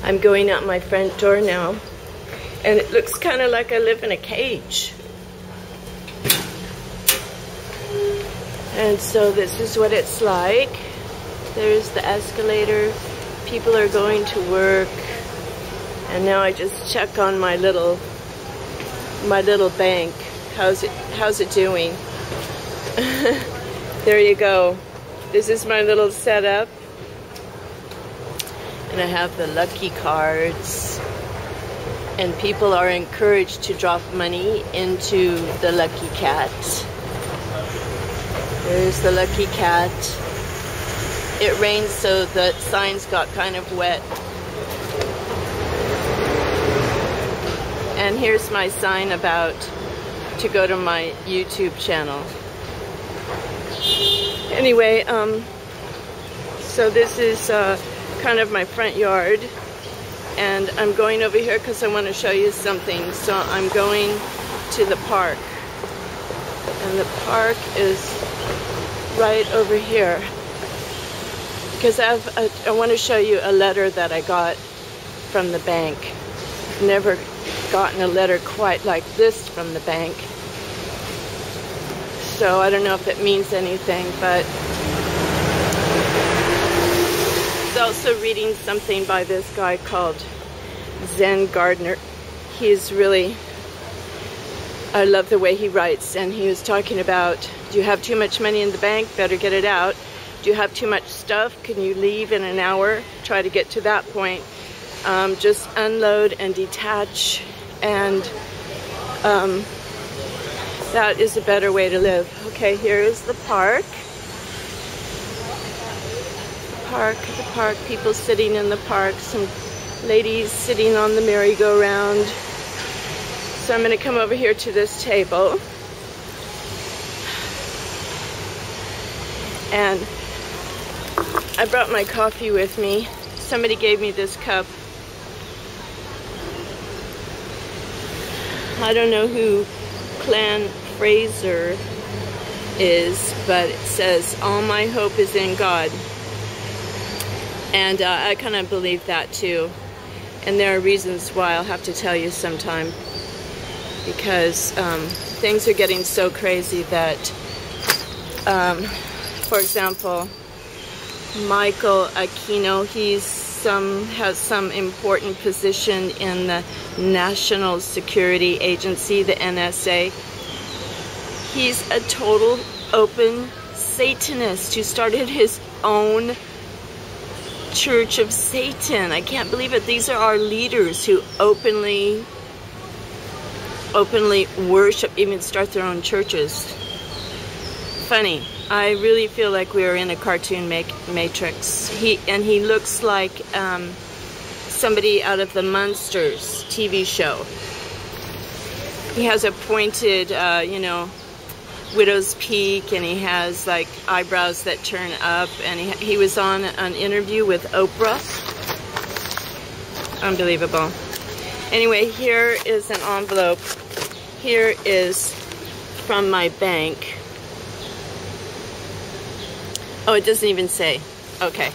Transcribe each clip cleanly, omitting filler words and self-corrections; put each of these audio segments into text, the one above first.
I'm going out my front door now, and it looks kind of like I live in a cage. And so this is what it's like. There's the escalator. People are going to work. And now I just check on my little bank. How's it doing? There you go. This is my little setup. And I have the lucky cards. And people are encouraged to drop money into the lucky cat. There's the lucky cat. It rained, so the signs got kind of wet. And here's my sign about to go to my YouTube channel. Anyway, so this is kind of my front yard, and I'm going over here because I want to show you something. So I'm going to the park, and the park is right over here because I want to show you a letter that I got from the bank. Never gotten a letter quite like this from the bank, so I don't know if it means anything, but I was also reading something by this guy called Zen Gardner. He's really, I love the way he writes, and he was talking about, do you have too much money in the bank? Better get it out. Do you have too much stuff? Can you leave in an hour? Try to get to that point. Just unload and detach, and that is a better way to live. Okay, here is the park. The park, people sitting in the park, some ladies sitting on the merry-go-round. So I'm going to come over here to this table. And I brought my coffee with me. Somebody gave me this cup. I don't know who Clan Fraser is, but it says, all my hope is in God. And I kind of believe that too. And there are reasons why I'll have to tell you sometime. Because things are getting so crazy that, for example, Michael Aquino, has some important position in the National Security Agency, the NSA. He's a total open Satanist who started his own Church of Satan. I can't believe it. These are our leaders who openly worship, even start their own churches. Funny. I really feel like we are in a cartoon matrix. He looks like somebody out of the Munsters TV show. He has a pointed, you know, widow's peak, and he has like eyebrows that turn up, and he was on an interview with Oprah. Unbelievable. Anyway, here is an envelope. Here is from my bank. Oh, it doesn't even say. Okay,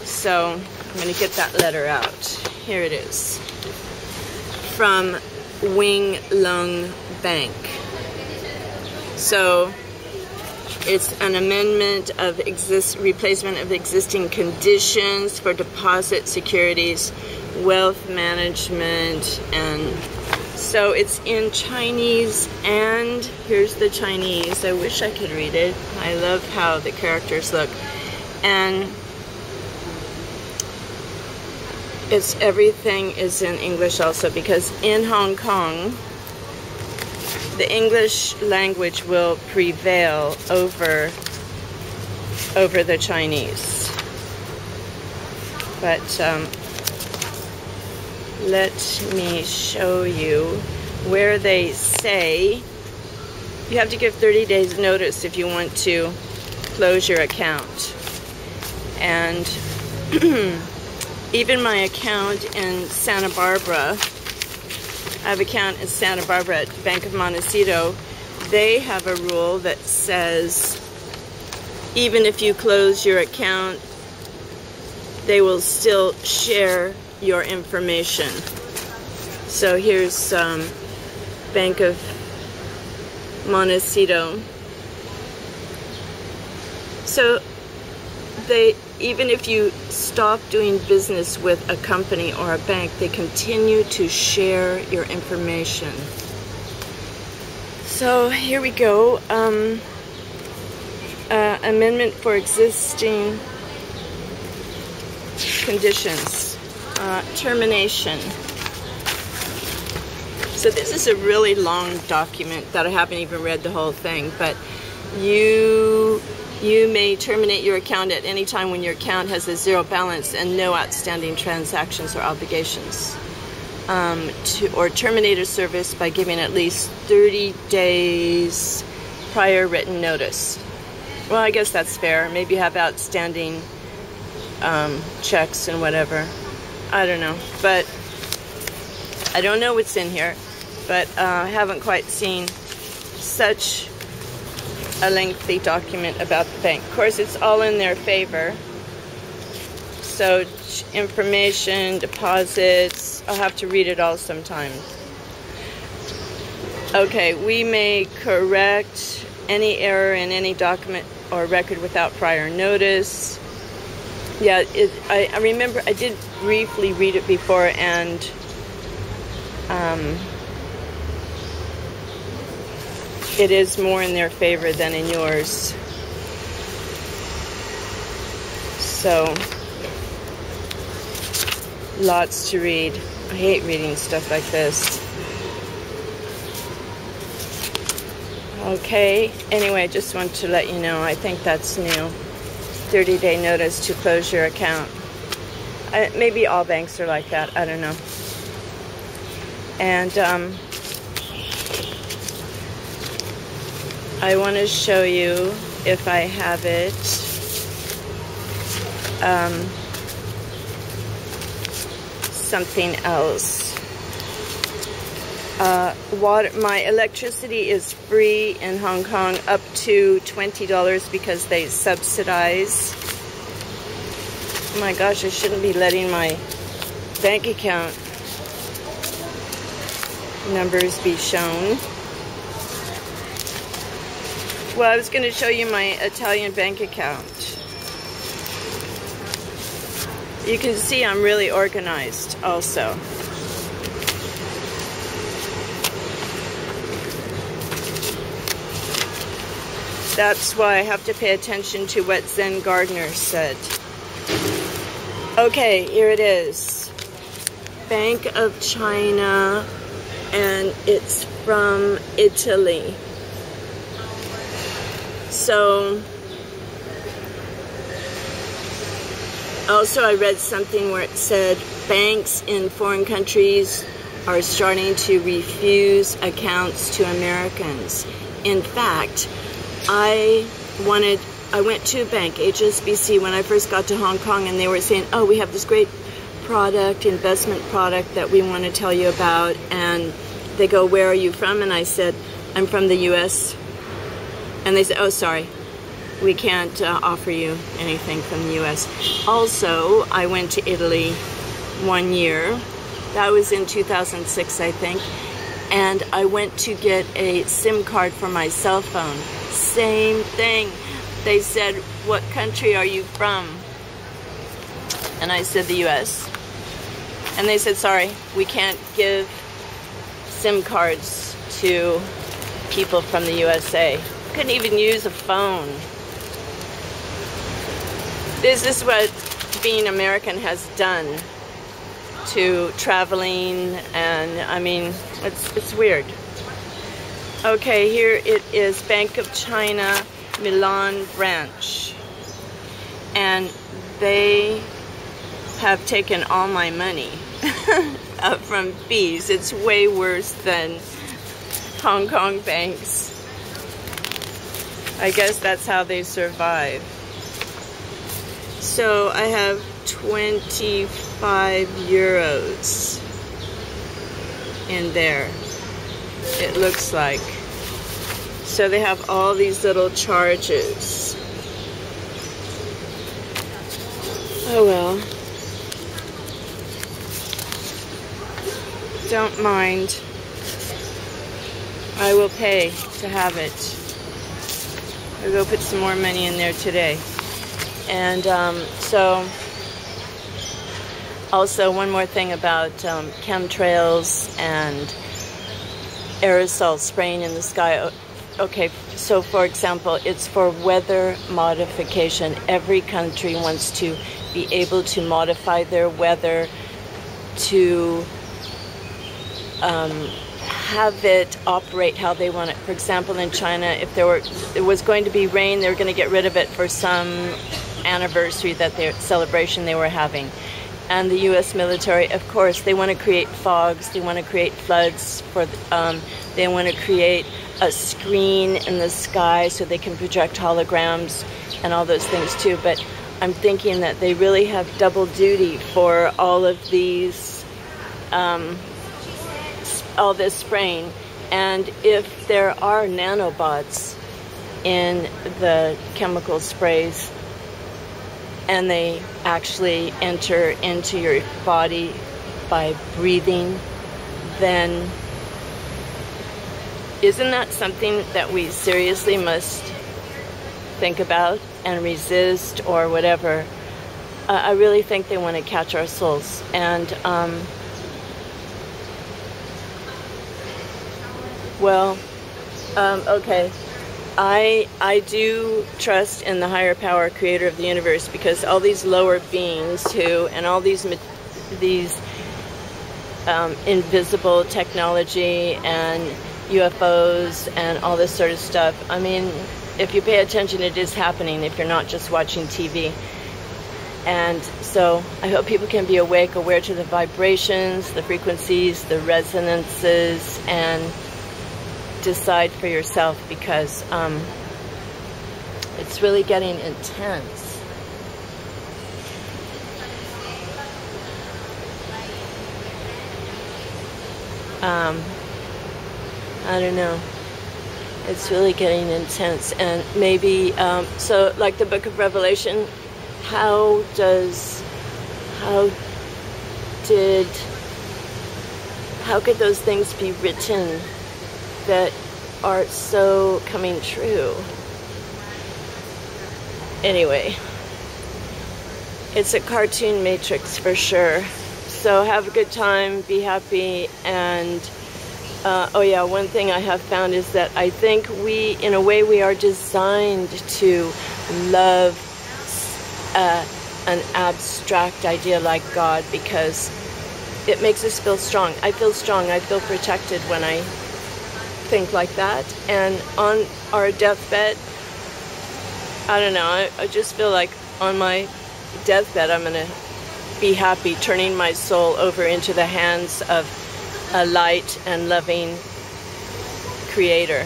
so I'm going to get that letter out. Here it is. From Wing Lung Bank. So it's an amendment of replacement of existing conditions for deposit securities, wealth management, and so it's in Chinese, and here's the Chinese. I wish I could read it. I love how the characters look. And everything is in English also, because in Hong Kong, the English language will prevail over the Chinese. But let me show you where they say you have to give 30 days notice if you want to close your account. And even my account in Santa Barbara, I have an account in Santa Barbara at Bank of Montecito, they have a rule that says even if you close your account, they will still share your information. So here's Bank of Montecito. So even if you stop doing business with a company or a bank, they continue to share your information. So here we go. Amendment for existing conditions. Termination. So this is a really long document that I haven't even read the whole thing, but you may terminate your account at any time when your account has a zero balance and no outstanding transactions or obligations. Or terminate a service by giving at least 30 days prior written notice. Well, I guess that's fair. Maybe you have outstanding checks and whatever. I don't know. But I don't know what's in here. But I haven't quite seen such a lengthy document about the bank. Of course, it's all in their favor. So information, deposits, I'll have to read it all sometime. Okay, we may correct any error in any document or record without prior notice. Yeah, I remember I did briefly read it before, and it is more in their favor than in yours. So, lots to read. I hate reading stuff like this. Okay, anyway, just want to let you know, I think that's new. 30-day notice to close your account. Maybe all banks are like that, I don't know. And I want to show you, if I have it, something else. My electricity is free in Hong Kong up to $20 because they subsidize. Oh my gosh, I shouldn't be letting my bank account numbers be shown. Well, I was going to show you my Italian bank account. You can see I'm really organized also. That's why I have to pay attention to what Zen Gardner said. Okay, here it is. Bank of China, and it's from Italy. So, also I read something where it said banks in foreign countries are starting to refuse accounts to Americans. In fact, I went to a bank, HSBC, when I first got to Hong Kong, and they were saying, oh, we have this great product, investment product that we want to tell you about. And they go, where are you from? And I said, I'm from the US. And they said, oh, sorry, we can't offer you anything from the US. Also, I went to Italy 1 year. That was in 2006, I think. And I went to get a SIM card for my cell phone. Same thing. They said, what country are you from? And I said, the US. And they said, sorry, we can't give SIM cards to people from the USA. Couldn't even use a phone. This is what being American has done to traveling, and I mean, it's weird. Okay, here it is, Bank of China, Milan branch. And they have taken all my money from fees. It's way worse than Hong Kong banks. I guess that's how they survive. So I have 25 euros in there, it looks like. So they have all these little charges. Oh well. don't mind. I will pay to have it. I'll go put some more money in there today. And so, also one more thing about chemtrails and aerosol spraying in the sky. Okay, so for example, it's for weather modification. Every country wants to be able to modify their weather to have it operate how they want it. For example, in China, if there was going to be rain, they were going to get rid of it for some anniversary celebration they were having. And the U.S. military, of course, they want to create fogs, they want to create floods, they want to create a screen in the sky so they can project holograms and all those things too. But I'm thinking that they really have double duty for all of these, all this spraying. And if there are nanobots in the chemical sprays, and they actually enter into your body by breathing, then isn't that something that we seriously must think about and resist or whatever? I really think they want to catch our souls. And, okay. I do trust in the higher power, creator of the universe, because all these lower beings and all these invisible technology and UFOs and all this sort of stuff, I mean, if you pay attention, it is happening if you're not just watching TV. And so I hope people can be aware to the vibrations, the frequencies, the resonances, and decide for yourself, because it's really getting intense. I don't know. It's really getting intense. And maybe, so like the book of Revelation, how could those things be written that are so coming true? Anyway, it's a cartoon matrix for sure. So have a good time, be happy, and oh yeah, one thing I have found is that I think in a way, we are designed to love an abstract idea like God, because it makes us feel strong. I feel strong, I feel protected when I think like that. And on our deathbed, I don't know, I just feel like on my deathbed I'm gonna be happy, turning my soul over into the hands of a light and loving creator.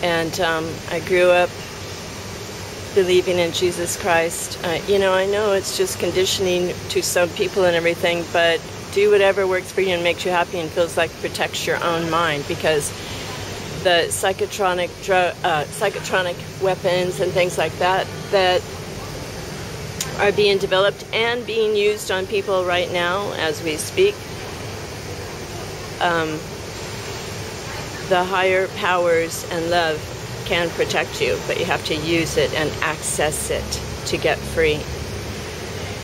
And I grew up believing in Jesus Christ. You know, I know it's just conditioning to some people and everything, but do whatever works for you and makes you happy and feels like protects your own mind, because the psychotronic weapons and things like that are being developed and being used on people right now as we speak. The higher powers and love can protect you, but you have to use it and access it to get free.